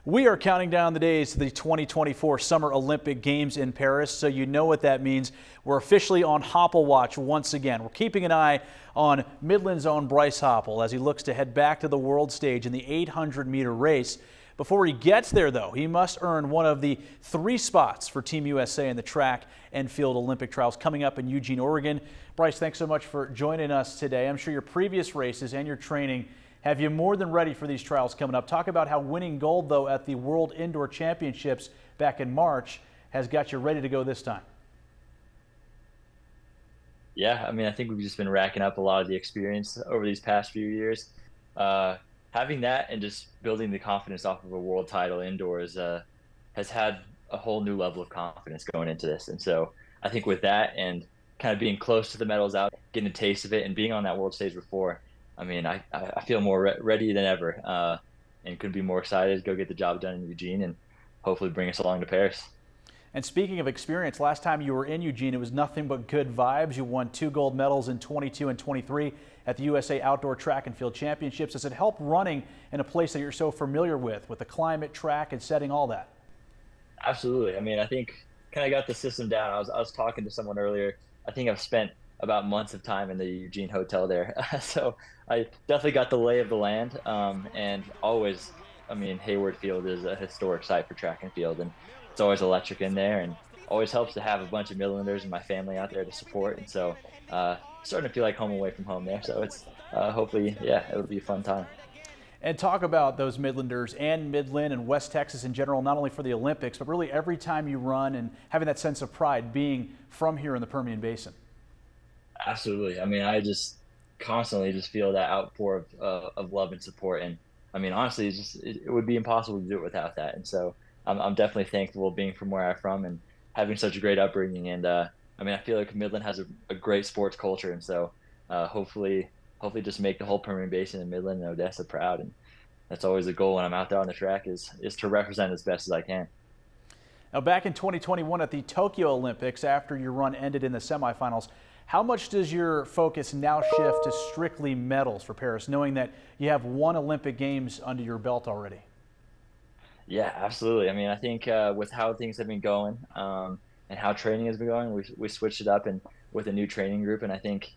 We are counting down the days to the 2024 Summer Olympic Games in Paris, so you know what that means. We're officially on Hoppel watch once again. We're keeping an eye on Midland's own Bryce Hoppel as he looks to head back to the world stage in the 800-meter race. Before he gets there, though, he must earn one of the 3 spots for Team USA in the track and field Olympic trials coming up in Eugene, Oregon. Bryce, thanks so much for joining us today. I'm sure your previous races and your training have you more than ready for these trials coming up. Talk about how winning gold, though, at the World Indoor Championships back in March has got you ready to go this time. Yeah, I mean, I think we've just been racking up a lot of the experience over these past few years. Having that and just building the confidence off of a world title indoors has had a whole new level of confidence going into this. And so I think with that and kind of being close to the medals out, getting a taste of it and being on that world stage before, I mean, I feel more ready than ever and couldn't be more excited to go get the job done in Eugene and hopefully bring us along to Paris. And speaking of experience, last time you were in Eugene, it was nothing but good vibes. You won 2 gold medals in 22 and 23 at the USA Outdoor Track and Field Championships. Does it help running in a place that you're so familiar with the climate, track, and setting, all that? Absolutely. I mean, I think kind of got the system down. I was talking to someone earlier. I think I've spent about months of time in the Eugene hotel there. So I definitely got the lay of the land. And always, I mean, Hayward Field is a historic site for track and field, and it's always electric in there, and always helps to have a bunch of Midlanders and my family out there to support. And so starting to feel like home away from home there. So it's hopefully, yeah, it'll be a fun time. And talk about those Midlanders and Midland and West Texas in general, not only for the Olympics, but really every time you run and having that sense of pride being from here in the Permian Basin. Absolutely. I mean, I just constantly just feel that outpour of love and support. And I mean, honestly, it would be impossible to do it without that. And so I'm definitely thankful being from where I'm from and having such a great upbringing. And I mean, I feel like Midland has a great sports culture. And so hopefully just make the whole Permian Basin and Midland and Odessa proud. And that's always the goal when I'm out there on the track is to represent as best as I can. Now, back in 2021 at the Tokyo Olympics, after your run ended in the semifinals, how much does your focus now shift to strictly medals for Paris, knowing that you have 1 Olympic Games under your belt already? Yeah, absolutely. I mean, I think with how things have been going and how training has been going, we switched it up and with a new training group, and I think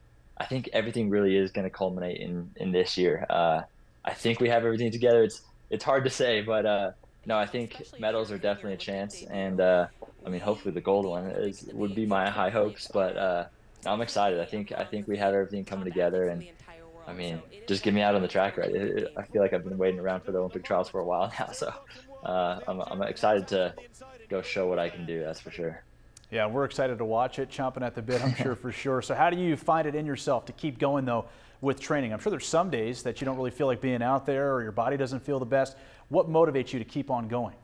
everything really is going to culminate in this year. I think we have everything together. It's hard to say, but no, I think medals are definitely a chance, and I mean, hopefully the gold one would be my high hopes, but. I'm excited. I think we have everything coming together, and I mean, just get me out on the track, right? I feel like I've been waiting around for the Olympic trials for a while now, so I'm excited to go show what I can do. That's for sure. Yeah, we're excited to watch it, chomping at the bit, I'm sure, for sure. So how do you find it in yourself to keep going, though, with training? I'm sure there's some days that you don't really feel like being out there or your body doesn't feel the best. What motivates you to keep on going?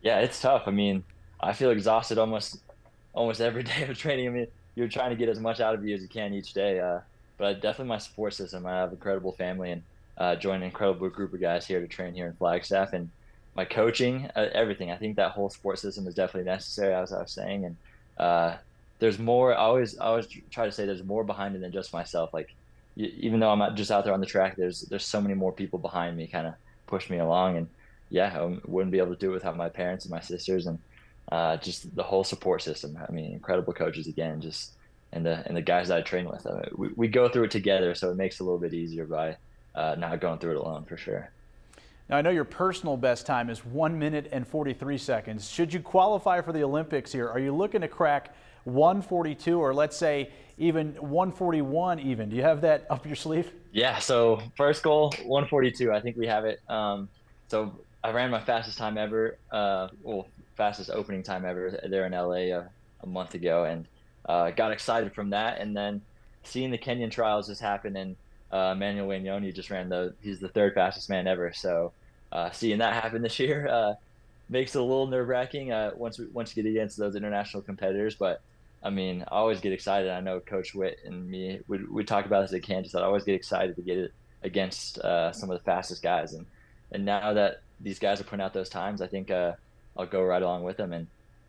Yeah, it's tough. I mean, I feel exhausted almost every day of training. I mean, you're trying to get as much out of you as you can each day. But definitely my support system. I have an incredible family and joined an incredible group of guys here to train here in Flagstaff. And my coaching, everything. I think that whole support system is definitely necessary, as I was saying. And there's more. I always try to say there's more behind it than just myself. Like even though I'm not just out there on the track, there's so many more people behind me, kind of push me along. And yeah, I wouldn't be able to do it without my parents and my sisters and just the whole support system. I mean, incredible coaches again, just and the guys that I train with. I mean, we go through it together, so it makes it a little bit easier by not going through it alone, for sure. Now, I know your personal best time is 1 minute and 43 seconds. Should you qualify for the Olympics here, are you looking to crack 1:42 or let's say even 1:41 even? Do you have that up your sleeve? Yeah. So first goal, 1:42. I think we have it. So I ran my fastest time ever. Fastest opening time ever there in LA a month ago, and got excited from that. And then seeing the Kenyan trials just happen, and Manuel Wanyoni just he's the 3rd fastest man ever. So seeing that happen this year makes it a little nerve-wracking once you get against those international competitors. But I mean, I always get excited. I know Coach Witt and me, we talk about this at Kansas. I always get excited to get it against some of the fastest guys. And now that these guys are putting out those times, I think I'll go right along with them and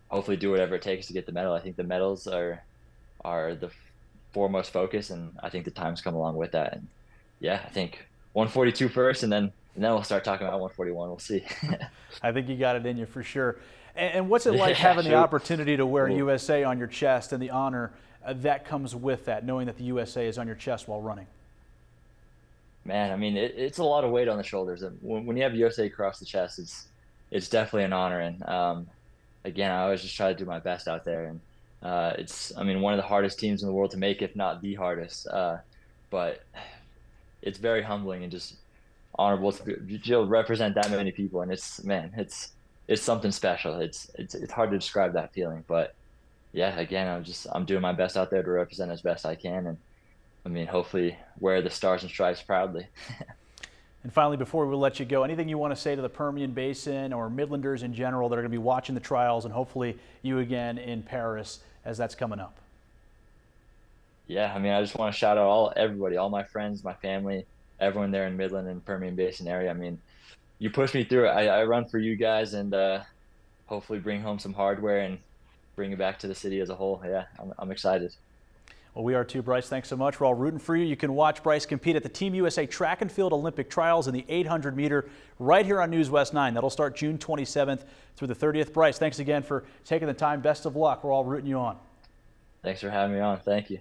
hopefully do whatever it takes to get the medal. I think the medals are the foremost focus, and I think the times come along with that. And yeah, I think 1:42 first, and then and then we'll start talking about 141. We'll see. I think you got it in you for sure. And what's it like Yeah, having the sure. opportunity to wear Cool. USA on your chest and the honor that comes with that, knowing that the USA is on your chest while running? Man, I mean, it's a lot of weight on the shoulders. And when you have USA across the chest, it's definitely an honor. And again, I always just try to do my best out there. And I mean, one of the hardest teams in the world to make, if not the hardest. But it's very humbling and just honorable to represent that many people. And man, it's something special. It's hard to describe that feeling. But yeah, again, I'm doing my best out there to represent as best I can. And I mean, hopefully wear the stars and stripes proudly. And finally, before we let you go, anything you want to say to the Permian Basin or Midlanders in general that are going to be watching the trials and hopefully you again in Paris as that's coming up? Yeah, I mean, I just want to shout out everybody, all my friends, my family, everyone there in Midland and Permian Basin area. I mean, you push me through it. I run for you guys and hopefully bring home some hardware and bring it back to the city as a whole. Yeah, I'm excited. Well, we are too, Bryce. Thanks so much. We're all rooting for you. You can watch Bryce compete at the Team USA Track and Field Olympic Trials in the 800 meter right here on NewsWest 9. That'll start June 27th through the 30th. Bryce, thanks again for taking the time. Best of luck. We're all rooting you on. Thanks for having me on. Thank you.